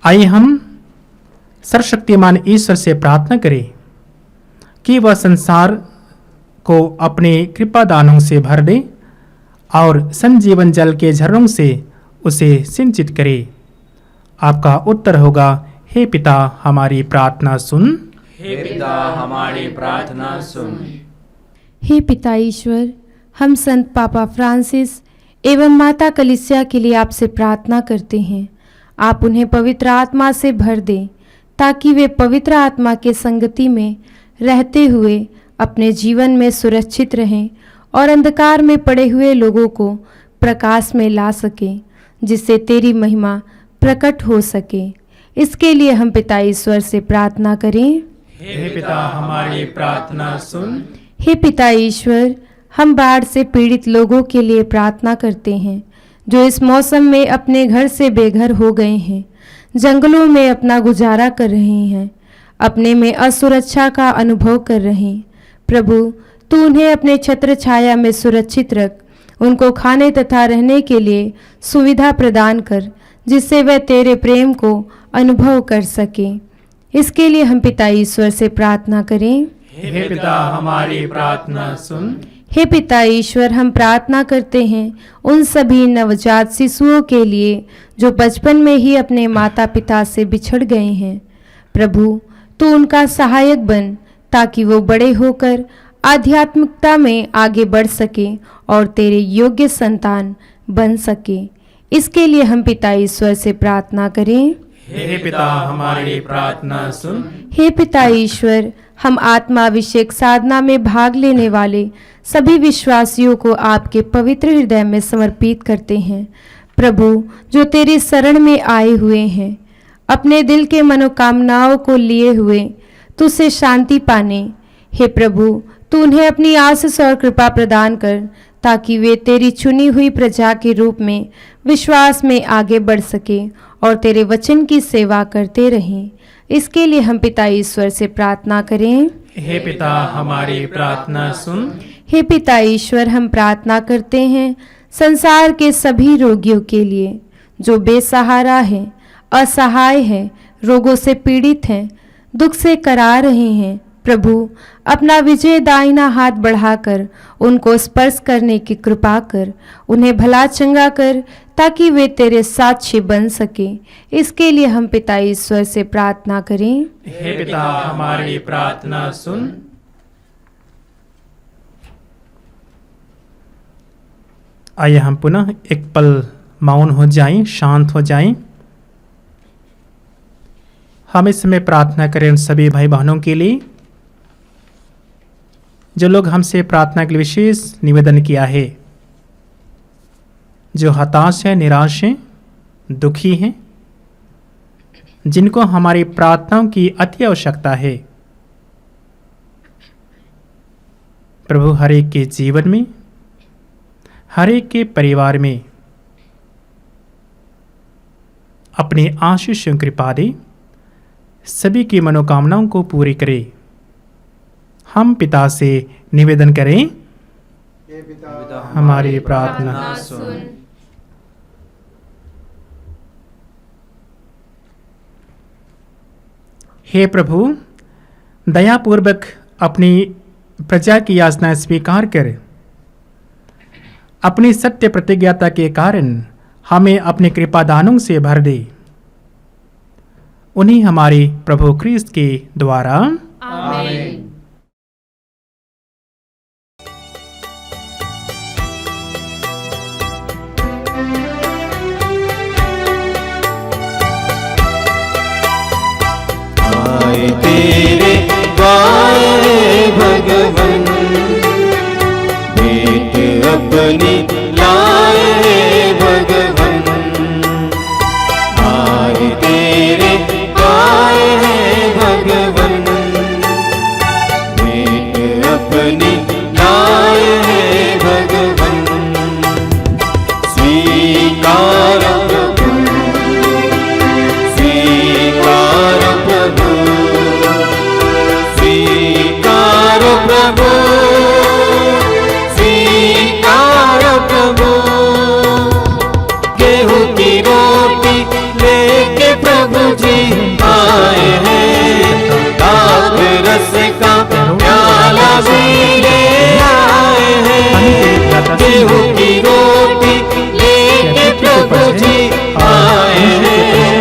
आइए हम सर्वशक्तिमान ईश्वर से प्रार्थना करें कि वह संसार को अपने कृपा दानों से भर दे और संजीवन जल के झरनों से उसे सिंचित करे। आपका उत्तर होगा, हे पिता हमारी प्रार्थना सुन। हे पिता हमारी प्रार्थना सुन। हे पिता ईश्वर, हम संत पापा फ्रांसिस एवं माता कलीसिया के लिए आपसे प्रार्थना करते हैं। आप उन्हें पवित्र आत्मा से भर दें ताकि वे पवित्र आत्मा के संगति में रहते हुए अपने जीवन में सुरक्षित रहें और अंधकार में पड़े हुए लोगों को प्रकाश में ला सकें, जिससे तेरी महिमा प्रकट हो सके। इसके लिए हम पिता ईश्वर से प्रार्थना करें। हे पिता हमारी प्रार्थना सुन। हे पिता ईश्वर, हम बाढ़ से पीड़ित लोगों के लिए प्रार्थना करते हैं जो इस मौसम में अपने घर से बेघर हो गए हैं, जंगलों में अपना गुजारा कर रहे हैं, अपने में असुरक्षा का अनुभव कर रहे हैं। प्रभु, तू उन्हें अपने छत्र छाया में सुरक्षित रख, उनको खाने तथा रहने के लिए सुविधा प्रदान कर, जिससे वह तेरे प्रेम को अनुभव कर सके। इसके लिए हम पिता ईश्वर से प्रार्थना करें। हे पिता हमारी प्रार्थना सुन। हे पिता ईश्वर, हम प्रार्थना करते हैं उन सभी नवजात शिशुओं के लिए जो बचपन में ही अपने माता पिता से बिछड़ गए हैं। प्रभु, तू उनका सहायक बन ताकि वो बड़े होकर आध्यात्मिकता में आगे बढ़ सके और तेरे योग्य संतान बन सके। इसके लिए हम पिता ईश्वर से प्रार्थना करें। हे पिता हमारी प्रार्थना सुन। हे पिता ईश्वर, हम आत्माभिषेक साधना में भाग लेने वाले सभी विश्वासियों को आपके पवित्र हृदय में समर्पित करते हैं। प्रभु, जो तेरी शरण में आए हुए हैं, अपने दिल के मनोकामनाओं को लिए हुए तुझसे शांति पाने, हे प्रभु, तू उन्हें अपनी आशीष और कृपा प्रदान कर ताकि वे तेरी चुनी हुई प्रजा के रूप में विश्वास में आगे बढ़ सके और तेरे वचन की सेवा करते रहें। इसके लिए हम पिता ईश्वर से प्रार्थना करें। हे पिता हमारी प्रार्थना सुन। हे पिता ईश्वर, हम प्रार्थना करते हैं संसार के सभी रोगियों के लिए जो बेसहारा हैं, असहाय हैं, रोगों से पीड़ित हैं, दुख से करा रहे हैं। प्रभु, अपना विजय दाहिना हाथ बढ़ाकर उनको स्पर्श करने की कृपा कर, उन्हें भला चंगा कर ताकि वे तेरे साक्षी बन सके। इसके लिए हम पिता ईश्वर से प्रार्थना करें। हे पिता हमारी प्रार्थना सुन। आइए हम पुनः एक पल मौन हो जाएं, शांत हो जाएं। हम इस समय प्रार्थना करें उन सभी भाई बहनों के लिए जो लोग हमसे प्रार्थना के लिए विशेष निवेदन किया है, जो हताश है, निराश हैं, दुखी हैं, जिनको हमारी प्रार्थनाओं की अति आवश्यकता है। प्रभु, हर एक के जीवन में, हर एक के परिवार में अपनी आशीष एवं कृपा दे, सभी की मनोकामनाओं को पूरी करे। हम पिता से निवेदन करें। हमारी प्रार्थना सुन। हे प्रभु, दयापूर्वक अपनी प्रजा की याचना स्वीकार कर अपनी सत्य प्रतिज्ञता के कारण हमें अपने कृपादानों से भर दे। उन्हीं हमारे प्रभु क्रिस्त के द्वारा आमीन। आए तेरे द्वार भगवन, भेंट अपनी लाए भगवन। आए तेरे द्वार भगवन, भेंट अपनी लाए भगवन। स्वीकार प्रभु, स्वीकार प्रभु, स्वीकार प्रभु, स्वीकार प्रभु। गेहूं की रोटी लेके प्रभु जी आए हैं, दाख रस का प्याला भी ले आए हैं। गेहूं की रोटी लेके प्रभु जी आए हैं,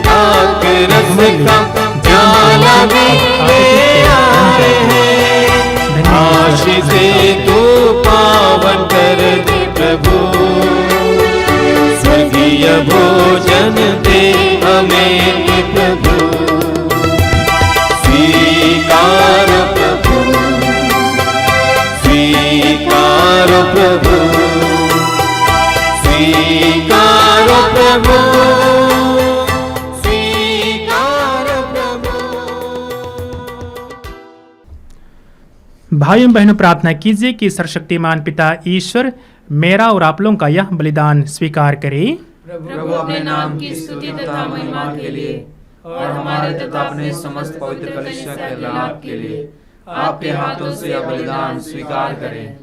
दाख रस का प्याला भी ले आए हैं। आशीष तू पावन कर दे प्रभु, स्वर्गीय भोजन दे हमें प्रभु। स्वीकार प्रभु, स्वीकार प्रभु, स्वीकार प्रभु, स्वीकार प्रभु। भाइयों बहनों, प्रार्थना कीजिए कि सर्वशक्तिमान पिता ईश्वर मेरा और आप लोगों का यह बलिदान स्वीकार करे। प्रभु अपने नाम की स्तुति तथा महिमा के लिए और हमारे तथा अपने समस्त पवित्र कलीसिया के लाभ के लिए आपके हाथों से यह बलिदान स्वीकार करें।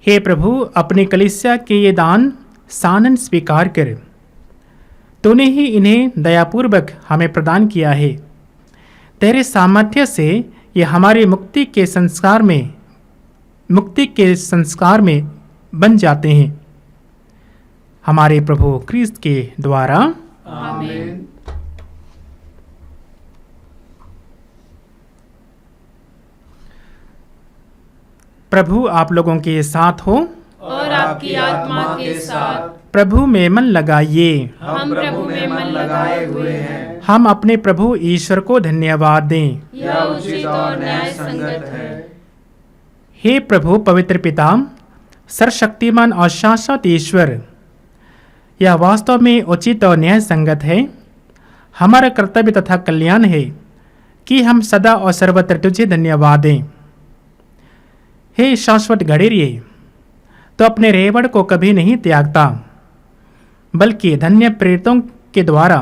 हे प्रभु, अपने कलीसिया के ये दान सानन स्वीकार कर। तूने ही इन्हें दयापूर्वक हमें प्रदान किया है। तेरे सामर्थ्य से ये हमारे मुक्ति के संस्कार में बन जाते हैं। हमारे प्रभु क्रिस्त के द्वारा आमीन। प्रभु आप लोगों के साथ हो और आपकी आत्मा के साथ। प्रभु में मन लगाइए। हम प्रभु में मन लगाए हुए हैं। हम अपने प्रभु ईश्वर को धन्यवाद दें। यह उचित और न्याय संगत है। हे प्रभु पवित्र पिता, सर्वशक्तिमान और शाश्वत ईश्वर, यह वास्तव में उचित और न्याय संगत है। हमारा कर्तव्य तथा कल्याण है कि हम सदा और सर्वत्र तुझे धन्यवाद दें। हे शाश्वत गणेरिये, तो अपने रेवड़ को कभी नहीं त्यागता, बल्कि धन्य प्रेरितों के द्वारा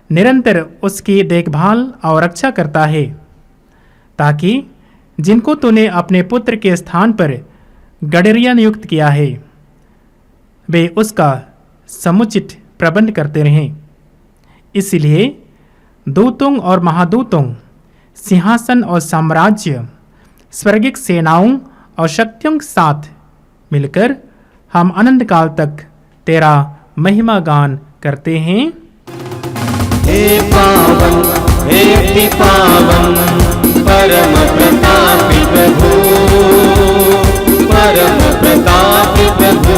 निरंतर उसकी देखभाल और रक्षा करता है, ताकि जिनको तूने अपने पुत्र के स्थान पर गणेरिया नियुक्त किया है, वे उसका समुचित प्रबंध करते रहें। इसलिए दूतों और महादूतों, सिंहासन और साम्राज्य, स्वर्गिक सेनाओं और शक्तियों के साथ मिलकर हम अनंत काल तक तेरा महिमा गान करते हैं। हे पावन, हे अति पावन, परम प्रतापी प्रभु, परम प्रतापी प्रभु।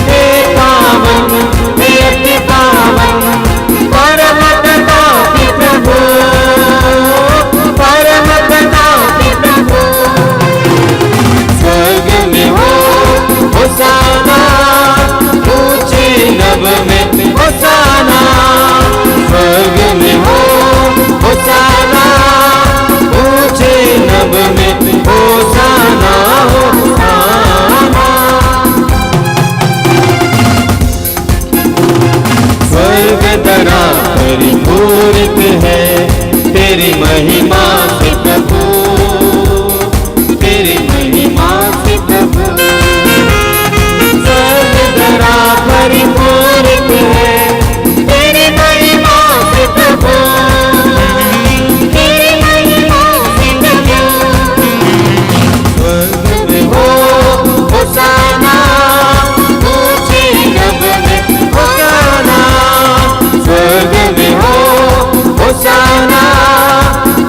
हे पावन, हे अति पावन, परम प्रतापी प्रभु, परम प्रतापी प्रभु। स्वर्ग में हो होसाना, ऊंचे नभ में होसाना। स्वर्ग में हो होसाना, ऊंचे नभ में होसाना, होसाना। स्वर्ग धरा परिपूरित है तेरी महिमा से प्रभु, तेरी महिमा से प्रभु। स्वर्ग धरा परिपूरित है तेरी महिमा से प्रभु, तेरी महिमा से प्रभु। स्वर्ग में हो होसाना, ऊंचे नभ में होसाना। स्वर्ग में हो होसाना,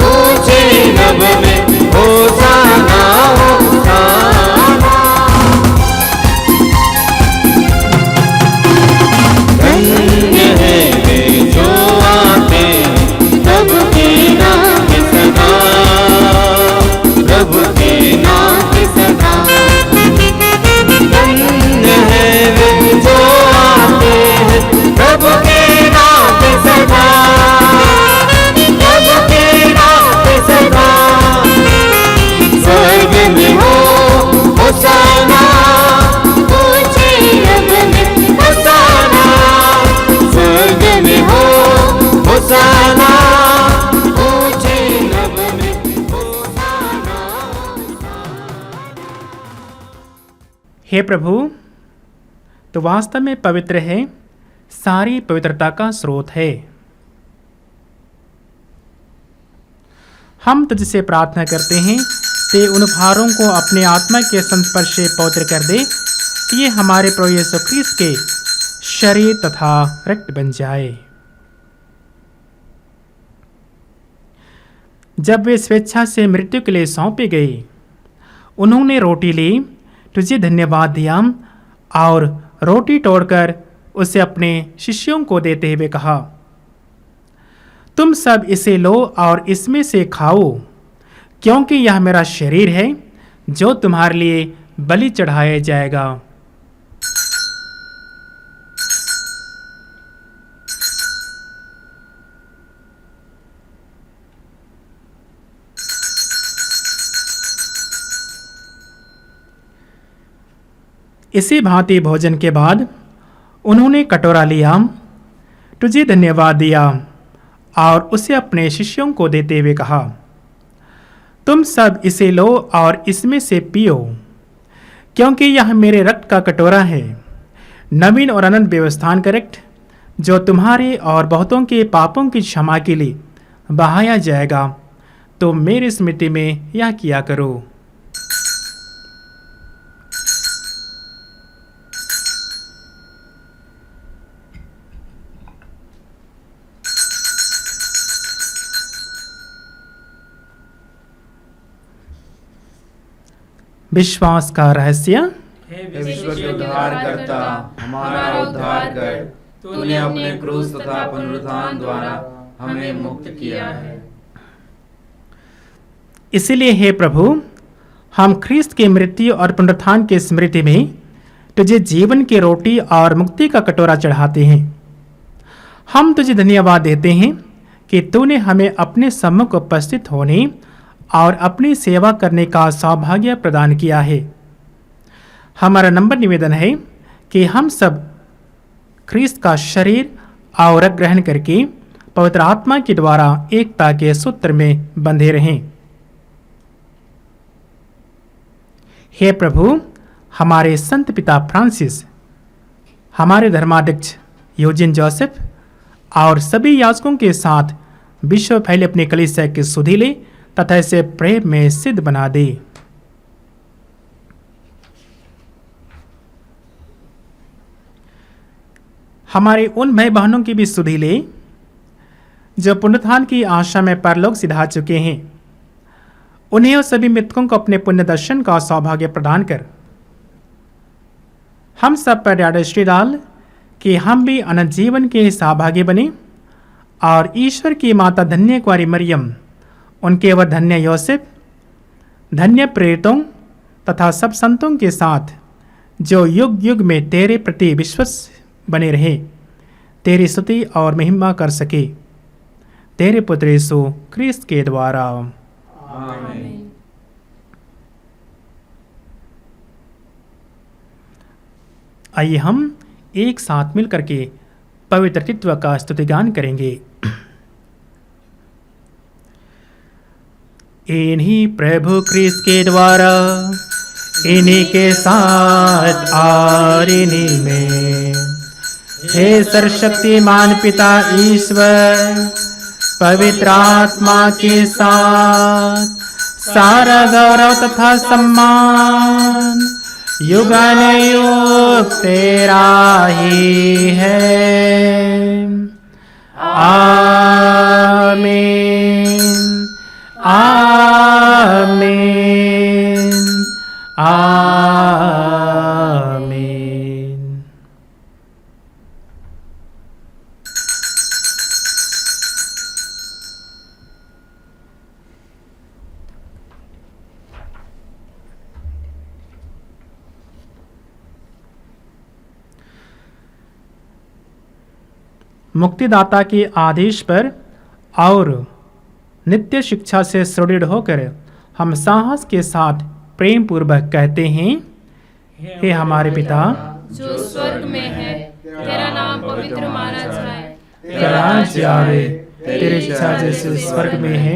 ऊंचे नभ में होसाना, होसाना। धन्य है वे जो आते प्रभु के नाम के सदा, प्रभु के नाम के सदा। धन्य है वे जो आते हैं प्रभु के नाम के सदा, प्रभु के नाम के सदा। स्वर्ग में हो होसाना, ऊंचे नभ में होसाना। स्वर्ग में हो होसाना, ऊंचे नभ में होसाना। हे प्रभु, तो वास्तव में पवित्र है, सारी पवित्रता का स्रोत है। हम तुझसे प्रार्थना करते हैं ते उन भारों को अपने आत्मा के संस्पर्श से पवित्र कर दे कि ये हमारे प्रभु यीशु ख्रीस्त के शरीर तथा रक्त बन जाए। जब वे स्वेच्छा से मृत्यु के लिए सौंपे गए, उन्होंने रोटी ली, तुझे धन्यवाद दिया और रोटी तोड़कर उसे अपने शिष्यों को देते हुए कहा, तुम सब इसे लो और इसमें से खाओ, क्योंकि यह मेरा शरीर है जो तुम्हारे लिए बलि चढ़ाया जाएगा। इसी भांति भोजन के बाद उन्होंने कटोरा लिया, तुझे धन्यवाद दिया और उसे अपने शिष्यों को देते हुए कहा, तुम सब इसे लो और इसमें से पियो, क्योंकि यह मेरे रक्त का कटोरा है, नवीन और अनंत व्यवस्थान का रक्त, जो तुम्हारे और बहुतों के पापों की क्षमा के लिए बहाया जाएगा। तो मेरी स्मृति में यह किया करो। विश्वास का रहस्य। हे विश्व के उद्धार करता, हमारा उद्धार कर। तूने अपने क्रूस तथा पुनरुत्थान द्वारा हमें मुक्त किया है। इसीलिए हे प्रभु, हम ख्रीस्त की मृत्यु और पुनरुत्थान की स्मृति में तुझे जीवन की रोटी और मुक्ति का कटोरा चढ़ाते हैं। हम तुझे धन्यवाद देते हैं कि तूने हमें अपने सम्मुख उपस्थित होने और अपनी सेवा करने का सौभाग्य प्रदान किया है। हमारा नंबर निवेदन है कि हम सब ख्रीस्त का शरीर और रक्त ग्रहण करके पवित्र आत्मा के द्वारा एकता के सूत्र में बंधे रहें। हे प्रभु, हमारे संत पिता फ्रांसिस, हमारे धर्माध्यक्ष यूजिन जोसेफ और सभी याजकों के साथ विश्व फैले अपनी कलीसिया की सुधि ले तथा इसे प्रेम में सिद्ध बना दे। हमारे उन भाई बहनों की भी सुधि ले जो पुनरुत्थान की आशा में परलोक सिधा चुके हैं। उन्हें और सभी मृतकों को अपने पुण्य दर्शन का सौभाग्य प्रदान कर हम सब पर दृष्टि डाल कि हम भी अनंत जीवन के सहभागी बने और ईश्वर की माता धन्य कुंवारी मरियम, उनके व धन्य योसेफ, धन्य प्रेरितों तथा सब संतों के साथ जो युग युग में तेरे प्रति विश्वास बने रहे, तेरी स्तुति और महिमा कर सके, तेरे पुत्र यीशु ख्रीस्त के द्वारा। आमीन। आइए हम एक साथ मिलकर के पवित्र तत्व का स्तुतिगान करेंगे। इन्हीं प्रभु ख्रीस्त के द्वारा, इन्हीं के साथ और इन्हीं में, हे सर्वशक्तिमान पिता ईश्वर, पवित्र आत्मा के साथ सारा गौरव तथा सम्मान युगानुयुग तेरा ही है। आमीन, आमीन, आमीन। मुक्तिदाता के आदेश पर और नित्य शिक्षा से सुदृढ़ होकर हम साहस के साथ प्रेम पूर्वक कहते हैं, हे हमारे पिता जो स्वर्ग में है, तेरा नाम पवित्र माना जाए। तेरा राज्य आवे, तेरी इच्छा जैसे स्वर्ग में है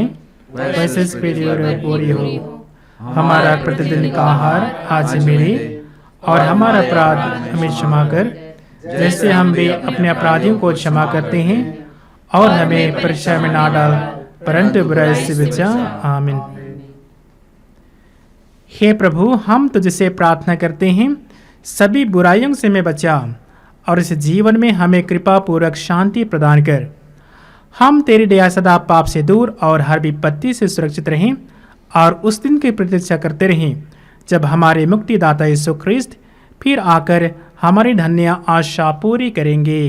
वैसे इस पृथ्वी पर पूरी हो। हमारा प्रतिदिन का आहार आज मिले और हमारा अपराध हमें क्षमा कर, जैसे हम भी अपने अपराधियों को क्षमा करते हैं, और हमें परीक्षा में ना डाल परंतु बुराई से बचा। आमीन। हे प्रभु, हम तुझसे प्रार्थना करते हैं, सभी बुराइयों से हमें बचा और इस जीवन में हमें कृपा पूर्वक शांति प्रदान कर। हम तेरी दया सदा पाप से दूर और हर विपत्ति से सुरक्षित रहें और उस दिन की प्रतीक्षा करते रहें जब हमारे मुक्तिदाता यीशु ख्रीस्त फिर आकर हमारी धन्य आशा पूरी करेंगे।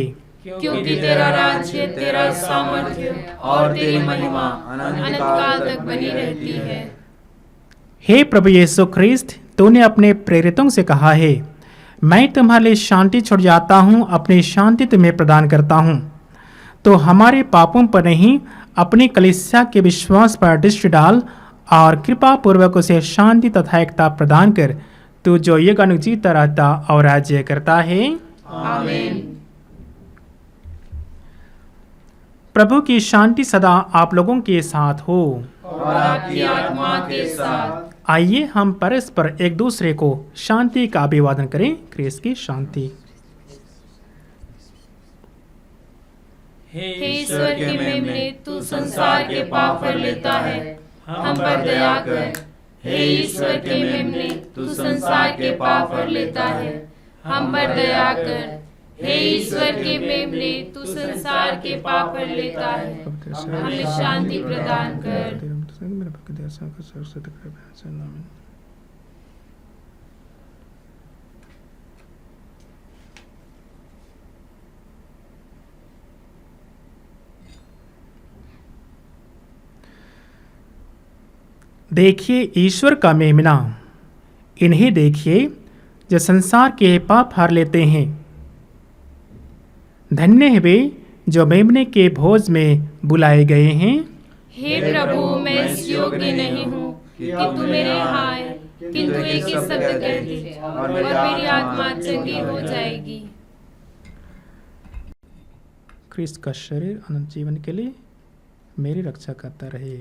क्योंकि तेरा राज्य, तेरा सामर्थ्य और तेरी महिमा अनंत काल तक बनी रहती है। हे प्रभु यीशु ख्रीस्त, तूने अपने प्रेरितों से कहा है, मैं तुम्हारे लिए शांति छोड़ जाता हूँ, अपनी शांति तुम्हें प्रदान करता हूँ। तो हमारे पापों पर नहीं, अपनी कलीसिया के विश्वास पर दृष्टि डाल और कृपा पूर्वक उसे शांति तथा एकता प्रदान कर, तू जो युगानुयुग जीता रहता और राज्य करता है। आमीन। प्रभु की शांति सदा आप लोगों के साथ हो। और आपकी आत्मा के साथ। आइए हम परस्पर एक दूसरे को शांति का अभिवादन करें। क्रिस की शांति। हे ईश्वर के मेमने, तू संसार के पाप कर लेता है, हम पर दया कर। हे ईश्वर के मेमने, तू संसार के पाप कर लेता है, हम पर दया कर। हे ईश्वर के मेमने, तू संसार के पाप कर लेता है, हमें शांति प्रदान कर। देखिए ईश्वर का मेमना, इन्हें देखिए जो संसार के पाप हार लेते हैं। धन्य है वे जो मेमने के भोज में बुलाए गए हैं। हे प्रभु, मैं इस योग्य नहीं हूँ कि तू मेरे यहाँ आए, किंतु एक ही शब्द कह दे और मेरी आत्मा चंगी हो जाएगी। क्रिस्त का शरीर अनंत जीवन के लिए मेरी रक्षा करता रहे।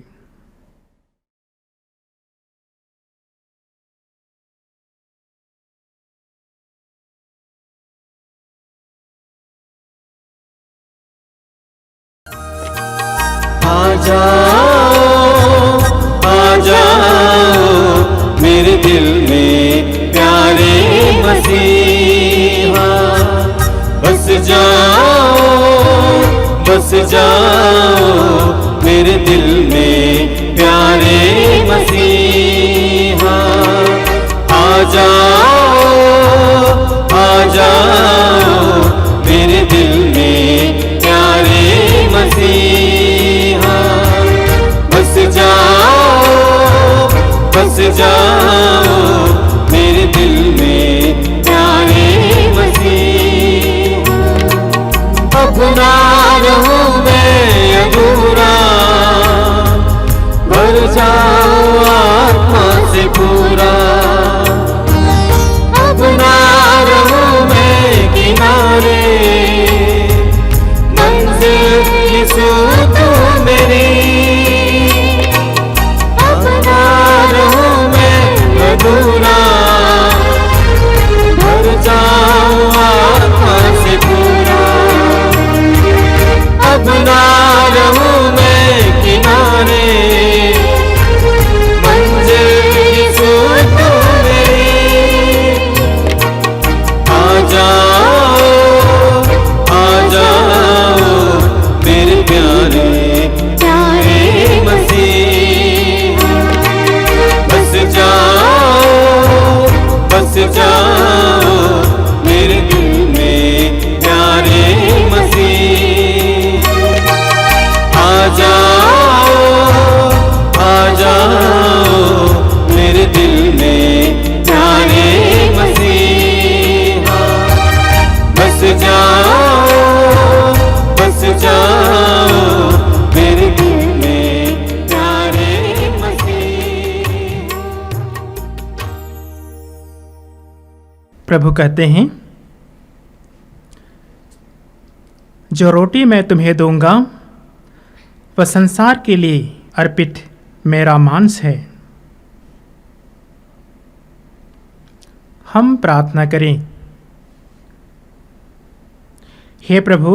आ जाओ मेरे दिल में प्यारे मसीहा, बस जाओ मेरे दिल में प्यारे मसीहा। आ जाओ मेरे दिल में प्यारे मसीहा, बस जाओ मेरे दिल में प्यारे मसीहा। अपना रहूं मैं अधूरा, भर जाओ आत्मा से पूरा। अपना रहूं मैं किनारे, मंजिल यीशु तू मेरी। अपना रहूं मैं अधूरा, भर जाओ आत्मा से पूरा। अपना रहूं मैं किनारे, मंजिल यीशु तू मेरी। आ जाओ मेरे प्यारे मसीहा, बस जाओ मेरे दिल में प्यारे मसीहा। आ जाओ मेरे दिल में प्यारे मसीहा। बस जाओ मेरे दिल में प्यारे मसीहा। प्रभु कहते हैं, जो रोटी मैं तुम्हें दूंगा वह संसार के लिए अर्पित मेरा मांस है। हम प्रार्थना करें। हे प्रभु,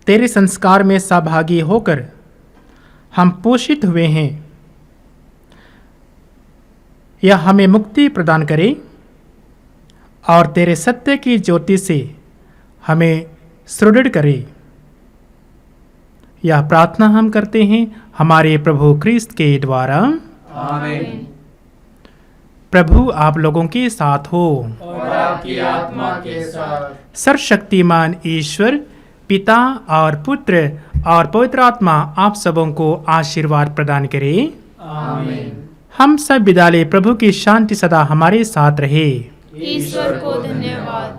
तेरे संस्कार में सहभागी होकर हम पोषित हुए हैं। यह हमें मुक्ति प्रदान करे और तेरे सत्य की ज्योति से हमें सुदृढ़ करे। यह प्रार्थना हम करते हैं हमारे प्रभु क्रिस्त के द्वारा। आमीन। प्रभु आप लोगों के साथ हो और आपकी आत्मा के साथ। सर्वशक्तिमान ईश्वर पिता और पुत्र और पवित्र आत्मा आप सबों को आशीर्वाद प्रदान करे। आमीन। हम सब विदा लें। प्रभु की शांति सदा हमारे साथ रहे। ईश्वर को धन्यवाद।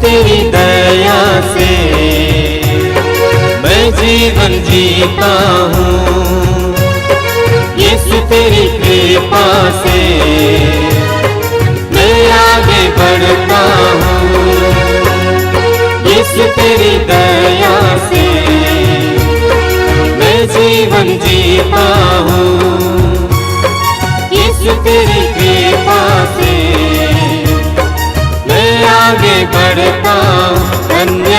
तेरी दया से मैं जीवन जीता हूँ, यीशु तेरी कृपा से मैं आगे बढ़ता हूँ, यीशु तेरी दया से मैं जीवन जीता हूँ, यीशु तेरी कृपा से मैं आगे बढ़ता हूँ। धन्य